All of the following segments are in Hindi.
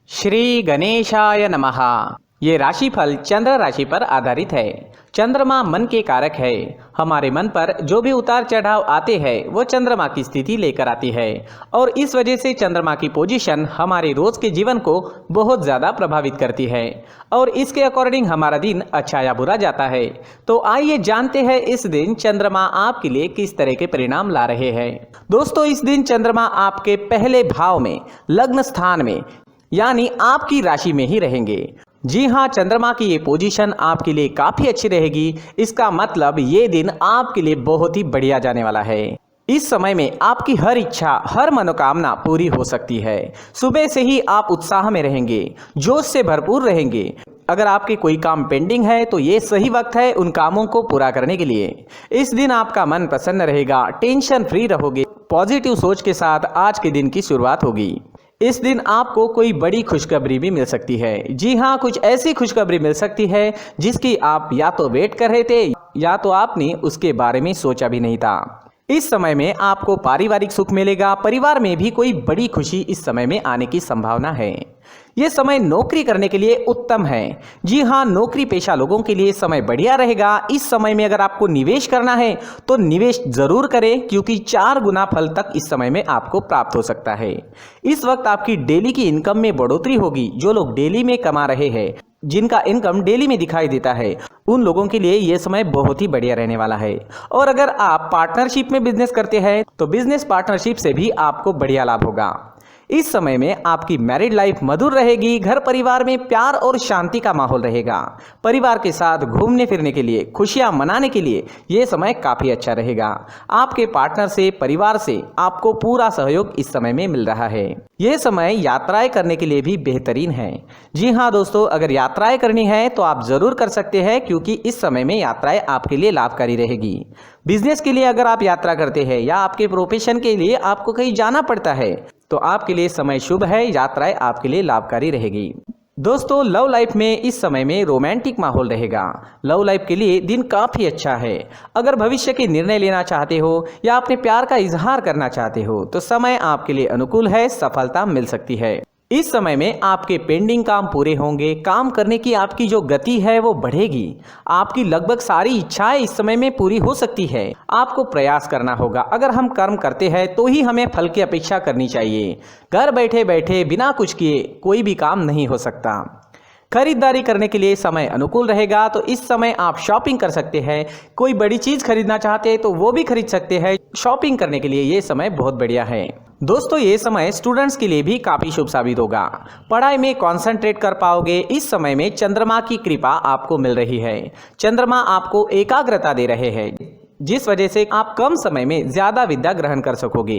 श्री गणेशाय नमः। ये राशिफल चंद्र राशि पर आधारित है। चंद्रमा मन के कारक है। हमारे मन पर जो भी उतार चढ़ाव आते हैं वो चंद्रमा की स्थिति लेकर आती है और इस वजह से चंद्रमा की पोजीशन हमारे रोज के जीवन को बहुत ज़्यादा प्रभावित करती है और इसके अकॉर्डिंग हमारा दिन अच्छा या बुरा जाता है। तो आइए जानते हैं इस दिन चंद्रमा आपके लिए किस तरह के परिणाम ला रहे हैं। दोस्तों, इस दिन चंद्रमा आपके पहले भाव में लग्न स्थान में यानी आपकी राशि में ही रहेंगे। जी हाँ, चंद्रमा की ये पोजीशन आपके लिए काफी अच्छी रहेगी। इसका मतलब ये दिन आपके लिए बहुत ही बढ़िया जाने वाला है। इस समय में आपकी हर इच्छा, हर मनोकामना पूरी हो सकती है। सुबह से ही आप उत्साह में रहेंगे, जोश से भरपूर रहेंगे। अगर आपके कोई काम पेंडिंग है तो ये सही वक्त है उन कामों को पूरा करने के लिए। इस दिन आपका मन प्रसन्न रहेगा, टेंशन फ्री रहोगे। पॉजिटिव सोच के साथ आज के दिन की शुरुआत होगी। इस दिन आपको कोई बड़ी खुशखबरी भी मिल सकती है। जी हाँ, कुछ ऐसी खुशखबरी मिल सकती है जिसकी आप या तो वेट कर रहे थे या तो आपने उसके बारे में सोचा भी नहीं था। इस समय में आपको पारिवारिक सुख मिलेगा। परिवार में भी कोई बड़ी खुशी इस समय में आने की संभावना है। ये समय नौकरी करने के लिए उत्तम है। जी हाँ, नौकरी पेशा लोगों के लिए समय बढ़िया रहेगा। इस समय में अगर आपको निवेश करना है तो निवेश जरूर करें क्योंकि 4 गुना फल तक इस समय में आपको प्राप्त हो सकता है। इस वक्त आपकी डेली की इनकम में बढ़ोतरी होगी। जो लोग डेली में कमा रहे हैं, जिनका इनकम डेली में दिखाई देता है, उन लोगों के लिए यह समय बहुत ही बढ़िया रहने वाला है। और अगर आप पार्टनरशिप में बिजनेस करते हैं तो बिजनेस पार्टनरशिप से भी आपको बढ़िया लाभ होगा। इस समय में आपकी मैरिड लाइफ मधुर रहेगी। घर परिवार में प्यार और शांति का माहौल रहेगा। परिवार के साथ घूमने फिरने के लिए, खुशियां मनाने के लिए यह समय काफी अच्छा रहेगा। आपके पार्टनर से, परिवार से आपको पूरा सहयोग इस समय में मिल रहा है। यह समय यात्राएं करने के लिए भी बेहतरीन है। जी हाँ दोस्तों, अगर यात्राएं करनी है तो आप जरूर कर सकते हैं क्योंकि इस समय में यात्राएं आपके लिए लाभकारी रहेगी। बिजनेस के लिए अगर आप यात्रा करते हैं या आपके प्रोफेशन के लिए आपको कहीं जाना पड़ता है तो आपके लिए समय शुभ है। यात्राएं आपके लिए लाभकारी रहेगी। दोस्तों, लव लाइफ में इस समय में रोमांटिक माहौल रहेगा। लव लाइफ के लिए दिन काफ़ी अच्छा है। अगर भविष्य के निर्णय लेना चाहते हो या अपने प्यार का इजहार करना चाहते हो तो समय आपके लिए अनुकूल है। सफलता मिल सकती है। इस समय में आपके पेंडिंग काम पूरे होंगे। काम करने की आपकी जो गति है वो बढ़ेगी। आपकी लगभग सारी इच्छाएं इस समय में पूरी हो सकती है। आपको प्रयास करना होगा। अगर हम कर्म करते हैं तो ही हमें फल की अपेक्षा करनी चाहिए। घर बैठे बैठे बिना कुछ किए कोई भी काम नहीं हो सकता। खरीदारी करने के लिए समय अनुकूल रहेगा। तो इस समय आप शॉपिंग कर सकते हैं। कोई बड़ी चीज खरीदना चाहते हैं तो वो भी खरीद सकते हैं। शॉपिंग करने के लिए ये समय बहुत बढ़िया है। दोस्तों, ये समय स्टूडेंट्स के लिए भी काफी शुभ साबित होगा। पढ़ाई में कंसंट्रेट कर पाओगे। इस समय में चंद्रमा की कृपा आपको मिल रही है। चंद्रमा आपको एकाग्रता दे रहे हैं जिस वजह से आप कम समय में ज्यादा विद्या ग्रहण कर सकोगे।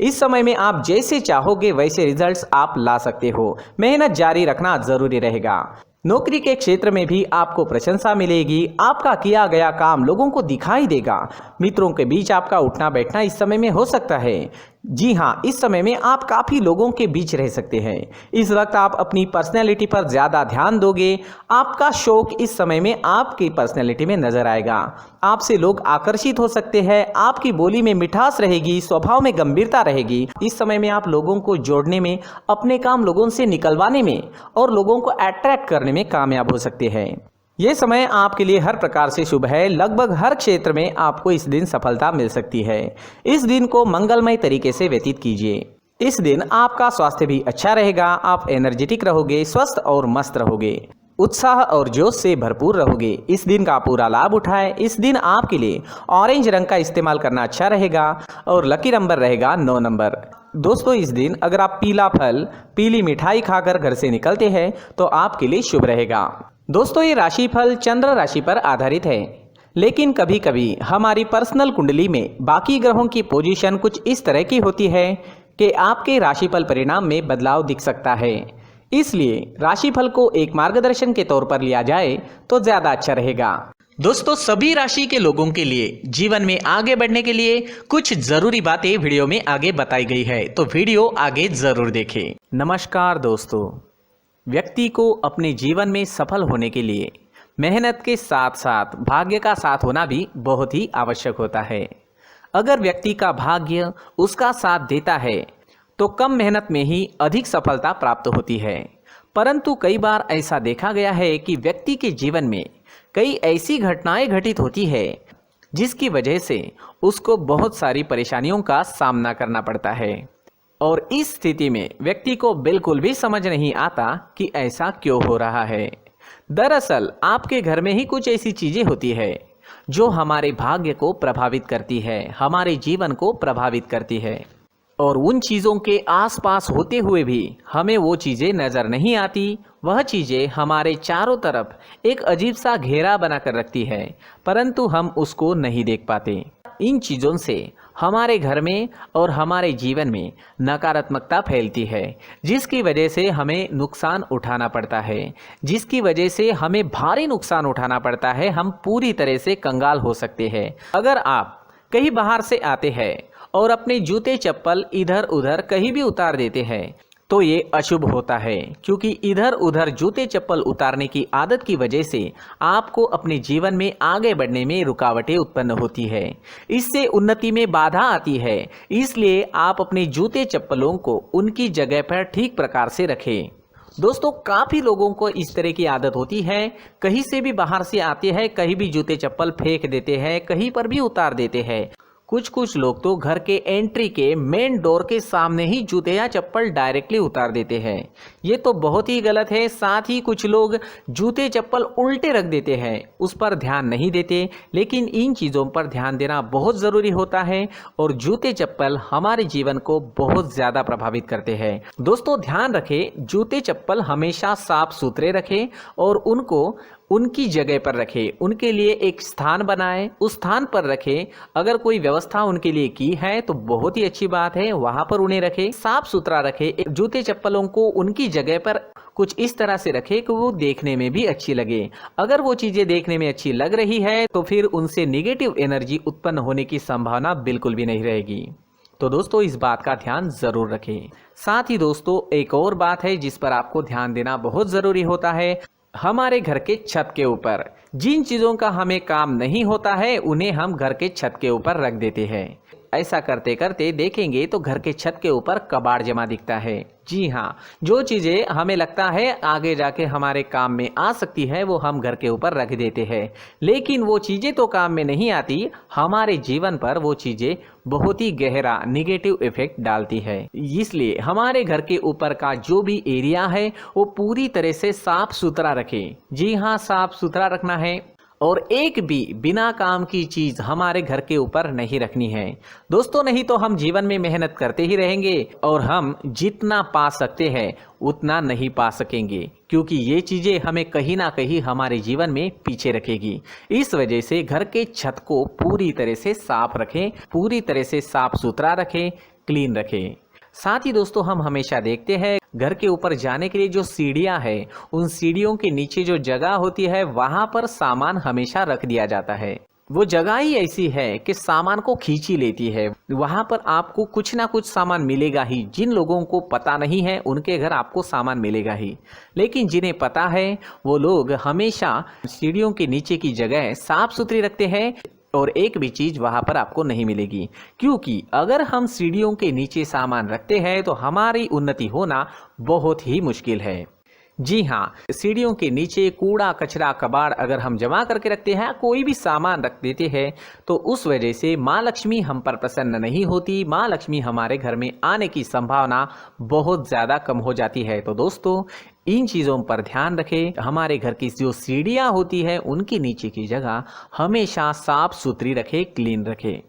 इस समय में आप जैसे चाहोगे वैसे रिजल्ट्स आप ला सकते हो। मेहनत जारी रखना जरूरी रहेगा। नौकरी के क्षेत्र में भी आपको प्रशंसा मिलेगी। आपका किया गया काम लोगों को दिखाई देगा। मित्रों के बीच आपका उठना बैठना इस समय में हो सकता है। जी हाँ, इस समय में आप काफ़ी लोगों के बीच रह सकते हैं। इस वक्त आप अपनी पर्सनैलिटी पर ज़्यादा ध्यान दोगे। आपका शौक इस समय में आपकी पर्सनैलिटी में नजर आएगा। आपसे लोग आकर्षित हो सकते हैं। आपकी बोली में मिठास रहेगी, स्वभाव में गंभीरता रहेगी। इस समय में आप लोगों को जोड़ने में, अपने काम लोगों से निकलवाने में और लोगों को अट्रैक्ट करने में कामयाब हो सकते हैं। ये समय आपके लिए हर प्रकार से शुभ है। लगभग हर क्षेत्र में आपको इस दिन सफलता मिल सकती है। इस दिन को मंगलमय तरीके से व्यतीत कीजिए। इस दिन आपका स्वास्थ्य भी अच्छा रहेगा। आप एनर्जेटिक रहोगे, स्वस्थ और मस्त रहोगे, उत्साह और जोश से भरपूर रहोगे। इस दिन का पूरा लाभ उठाएं। इस दिन आपके लिए ऑरेंज रंग का इस्तेमाल करना अच्छा रहेगा और लकी नंबर रहेगा 9 नंबर। दोस्तों, इस दिन अगर आप पीला फल, पीली मिठाई खाकर घर से निकलते हैं तो आपके लिए शुभ रहेगा। दोस्तों, ये राशिफल चंद्र राशि पर आधारित है, लेकिन कभी कभी हमारी पर्सनल कुंडली में बाकी ग्रहों की पोजीशन कुछ इस तरह की होती है कि आपके राशिफल परिणाम में बदलाव दिख सकता है। इसलिए राशिफल को एक मार्गदर्शन के तौर पर लिया जाए तो ज्यादा अच्छा रहेगा। दोस्तों, सभी राशि के लोगों के लिए जीवन में आगे बढ़ने के लिए कुछ जरूरी बातें वीडियो में आगे बताई गई है, तो वीडियो आगे जरूर देखें। नमस्कार दोस्तों, व्यक्ति को अपने जीवन में सफल होने के लिए मेहनत के साथ साथ भाग्य का साथ होना भी बहुत ही आवश्यक होता है। अगर व्यक्ति का भाग्य उसका साथ देता है तो कम मेहनत में ही अधिक सफलता प्राप्त होती है। परंतु कई बार ऐसा देखा गया है कि व्यक्ति के जीवन में कई ऐसी घटनाएं घटित होती है जिसकी वजह से उसको बहुत सारी परेशानियों का सामना करना पड़ता है और इस स्थिति में व्यक्ति को बिल्कुल भी समझ नहीं आता कि ऐसा क्यों हो रहा है। दरअसल आपके घर में ही कुछ ऐसी चीजें होती है जो हमारे भाग्य को प्रभावित करती है, हमारे जीवन को प्रभावित करती है और उन चीज़ों के आसपास होते हुए भी हमें वो चीज़ें नज़र नहीं आती। वह चीज़ें हमारे चारों तरफ एक अजीब सा घेरा बनाकर रखती है, परंतु हम उसको नहीं देख पाते। इन चीज़ों से हमारे घर में और हमारे जीवन में नकारात्मकता फैलती है, जिसकी वजह से हमें नुकसान उठाना पड़ता है, जिसकी वजह से हमें भारी नुकसान उठाना पड़ता है। हम पूरी तरह से कंगाल हो सकते हैं। अगर आप कहीं बाहर से आते हैं और अपने जूते चप्पल इधर उधर कहीं भी उतार देते हैं तो ये अशुभ होता है, क्योंकि इधर उधर जूते चप्पल उतारने की आदत की वजह से आपको अपने जीवन में आगे बढ़ने में रुकावटें उत्पन्न होती है, इससे उन्नति में बाधा आती है। इसलिए आप अपने जूते चप्पलों को उनकी जगह पर ठीक प्रकार से रखें। दोस्तों, काफ़ी लोगों को इस तरह की आदत होती है, कहीं से भी बाहर से आते हैं, कहीं भी जूते चप्पल फेंक देते हैं, कहीं पर भी उतार देते हैं। कुछ लोग तो घर के एंट्री के मेन डोर के सामने ही जूते या चप्पल डायरेक्टली उतार देते हैं। ये तो बहुत ही गलत है। साथ ही कुछ लोग जूते चप्पल उल्टे रख देते हैं, उस पर ध्यान नहीं देते। लेकिन इन चीज़ों पर ध्यान देना बहुत ज़रूरी होता है और जूते चप्पल हमारे जीवन को बहुत ज़्यादा प्रभावित करते हैं। दोस्तों, ध्यान रखें, जूते चप्पल हमेशा साफ सुथरे रखें और उनको उनकी जगह पर रखें। उनके लिए एक स्थान बनाएं, उस स्थान पर रखें। अगर कोई व्यवस्था उनके लिए की है तो बहुत ही अच्छी बात है, वहां पर उन्हें रखें, साफ सुथरा रखें। जूते चप्पलों को उनकी जगह पर कुछ इस तरह से रखें कि वो देखने में भी अच्छी लगे। अगर वो चीजें देखने में अच्छी लग रही है तो फिर उनसे नेगेटिव एनर्जी उत्पन्न होने की संभावना बिल्कुल भी नहीं रहेगी। तो दोस्तों, इस बात का ध्यान जरूर रखें। साथ ही दोस्तों, एक और बात है जिस पर आपको ध्यान देना बहुत जरूरी होता है। हमारे घर के छत के ऊपर जिन चीज़ों का हमें काम नहीं होता है उन्हें हम घर के छत के ऊपर रख देते हैं। ऐसा करते करते देखेंगे तो घर के छत के ऊपर कबाड़ जमा दिखता है। जी हाँ, जो चीज़ें हमें लगता है आगे जाके हमारे काम में आ सकती है वो हम घर के ऊपर रख देते हैं, लेकिन वो चीज़ें तो काम में नहीं आती। हमारे जीवन पर वो चीज़ें बहुत ही गहरा निगेटिव इफेक्ट डालती है। इसलिए हमारे घर के ऊपर का जो भी एरिया है वो पूरी तरह से साफ सुथरा रखें। जी हाँ, साफ सुथरा रखना है और एक भी बिना काम की चीज हमारे घर के ऊपर नहीं रखनी है। दोस्तों, नहीं तो हम जीवन में मेहनत करते ही रहेंगे और हम जितना पा सकते हैं उतना नहीं पा सकेंगे, क्योंकि ये चीजें हमें कहीं ना कहीं हमारे जीवन में पीछे रखेगी। इस वजह से घर के छत को पूरी तरह से साफ रखें, पूरी तरह से साफ सुथरा रखें, क्लीन रखें। साथ ही दोस्तों, हम हमेशा देखते हैं घर के ऊपर जाने के लिए जो सीढ़ियां हैं, उन सीढ़ियों के नीचे जो जगह होती है वहां पर सामान हमेशा रख दिया जाता है। वो जगह ही ऐसी है कि सामान को खींची लेती है। वहां पर आपको कुछ ना कुछ सामान मिलेगा ही। जिन लोगों को पता नहीं है उनके घर आपको सामान मिलेगा ही, लेकिन जिन्हें पता है वो लोग हमेशा सीढ़ियों के नीचे की जगह साफ सुथरी रखते हैं और एक भी चीज वहां पर आपको नहीं मिलेगी, क्योंकि अगर हम सीढ़ियों के नीचे सामान रखते हैं तो हमारी उन्नति होना बहुत ही मुश्किल है। जी हाँ, सीढ़ियों के नीचे कूड़ा कचरा कबाड़ अगर हम जमा करके रखते हैं, कोई भी सामान रख देते हैं, तो उस वजह से माँ लक्ष्मी हम पर प्रसन्न नहीं होती। माँ लक्ष्मी हमारे घर में आने की संभावना बहुत ज़्यादा कम हो जाती है। तो दोस्तों, इन चीज़ों पर ध्यान रखें। हमारे घर की जो सीढ़ियाँ होती है उनके नीचे की जगह हमेशा साफ सुथरी रखें, क्लीन रखें।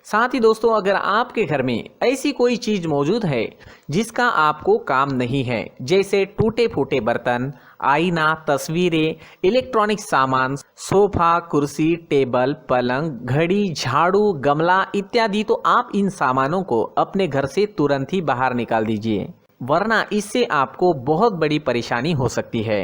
साथ ही दोस्तों, अगर आपके घर में ऐसी कोई चीज मौजूद है जिसका आपको काम नहीं है, जैसे टूटे फूटे बर्तन, आईना, तस्वीरें, इलेक्ट्रॉनिक सामान, सोफा, कुर्सी, टेबल, पलंग, घड़ी, झाड़ू, गमला इत्यादि, तो आप इन सामानों को अपने घर से तुरंत ही बाहर निकाल दीजिए, वरना इससे आपको बहुत बड़ी परेशानी हो सकती है।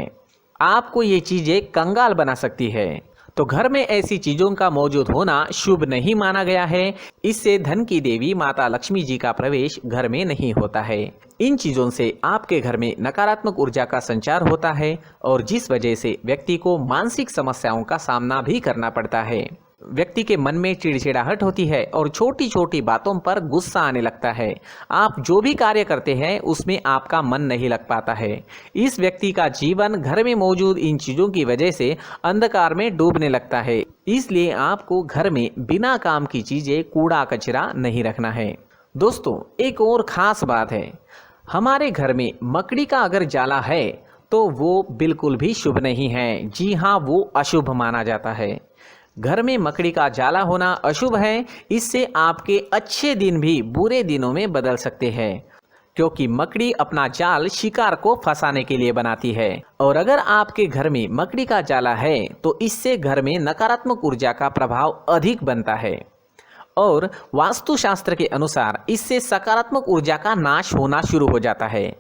आपको ये चीजें कंगाल बना सकती है। तो घर में ऐसी चीजों का मौजूद होना शुभ नहीं माना गया है। इससे धन की देवी माता लक्ष्मी जी का प्रवेश घर में नहीं होता है। इन चीजों से आपके घर में नकारात्मक ऊर्जा का संचार होता है और जिस वजह से व्यक्ति को मानसिक समस्याओं का सामना भी करना पड़ता है। व्यक्ति के मन में चिड़चिड़ाहट होती है और छोटी छोटी बातों पर गुस्सा आने लगता है। आप जो भी कार्य करते हैं उसमें आपका मन नहीं लग पाता है। इस व्यक्ति का जीवन घर में मौजूद इन चीज़ों की वजह से अंधकार में डूबने लगता है। इसलिए आपको घर में बिना काम की चीज़ें, कूड़ा कचरा नहीं रखना है। दोस्तों, एक और ख़ास बात है, हमारे घर में मकड़ी का अगर जाला है तो वो बिल्कुल भी शुभ नहीं है। जी हाँ, वो अशुभ माना जाता है। घर में मकड़ी का जाला होना अशुभ है। इससे आपके अच्छे दिन भी बुरे दिनों में बदल सकते हैं, क्योंकि मकड़ी अपना जाल शिकार को फंसाने के लिए बनाती है। और अगर आपके घर में मकड़ी का जाला है तो इससे घर में नकारात्मक ऊर्जा का प्रभाव अधिक बनता है और वास्तुशास्त्र के अनुसार इससे सकारात्मक ऊर्जा का नाश होना शुरू हो जाता है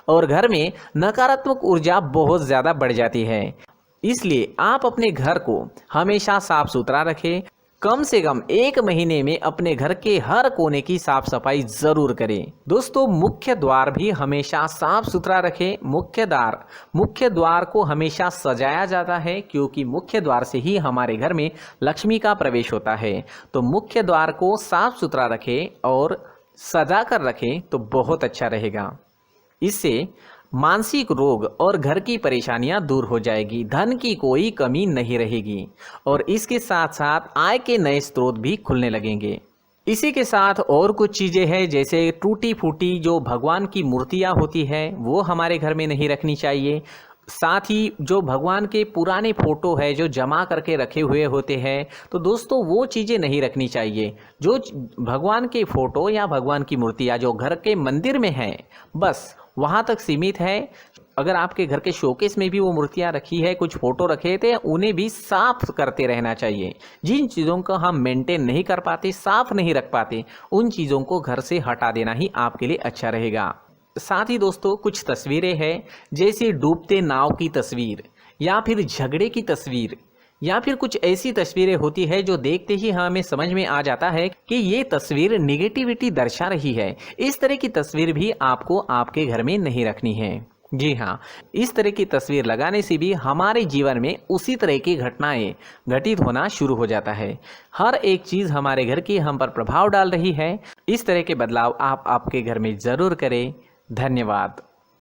और घर में नकारात्मक ऊर्जा बहुत ज़्यादा बढ़ जाती है। इसलिए आप अपने घर को हमेशा साफ सुथरा रखें। कम से कम 1 महीने में अपने घर के हर कोने की साफ सफाई जरूर करें। दोस्तों, मुख्य द्वार भी हमेशा साफ सुथरा रखें। मुख्य द्वार को हमेशा सजाया जाता है, क्योंकि मुख्य द्वार से ही हमारे घर में लक्ष्मी का प्रवेश होता है। तो मुख्य द्वार को साफ सुथरा रखें और सजा कर रखें तो बहुत अच्छा रहेगा। इससे मानसिक रोग और घर की परेशानियां दूर हो जाएगी, धन की कोई कमी नहीं रहेगी और इसके साथ साथ आय के नए स्रोत भी खुलने लगेंगे। इसी के साथ और कुछ चीज़ें हैं, जैसे टूटी फूटी जो भगवान की मूर्तियां होती है वो हमारे घर में नहीं रखनी चाहिए। साथ ही जो भगवान के पुराने फोटो है जो जमा करके रखे हुए होते हैं, तो दोस्तों वो चीज़ें नहीं रखनी चाहिए। जो भगवान के फोटो या भगवान की मूर्तियाँ जो घर के मंदिर में हैं, बस वहाँ तक सीमित है। अगर आपके घर के शोकेस में भी वो मूर्तियाँ रखी है, कुछ फोटो रखे थे, उन्हें भी साफ करते रहना चाहिए। जिन चीज़ों को हम मेंटेन नहीं कर पाते, साफ नहीं रख पाते, उन चीज़ों को घर से हटा देना ही आपके लिए अच्छा रहेगा। साथ ही दोस्तों, कुछ तस्वीरें हैं, जैसे डूबते नाव की तस्वीर या फिर झगड़े की तस्वीर या फिर कुछ ऐसी तस्वीरें होती है जो देखते ही हमें समझ में आ जाता है कि ये तस्वीर नेगेटिविटी दर्शा रही है। इस तरह की तस्वीर भी आपको आपके घर में नहीं रखनी है। जी हाँ, इस तरह की तस्वीर लगाने से भी हमारे जीवन में उसी तरह की घटनाएं घटित होना शुरू हो जाता है। हर एक चीज़ हमारे घर की हम पर प्रभाव डाल रही है। इस तरह के बदलाव आप आपके घर में ज़रूर करें। धन्यवाद।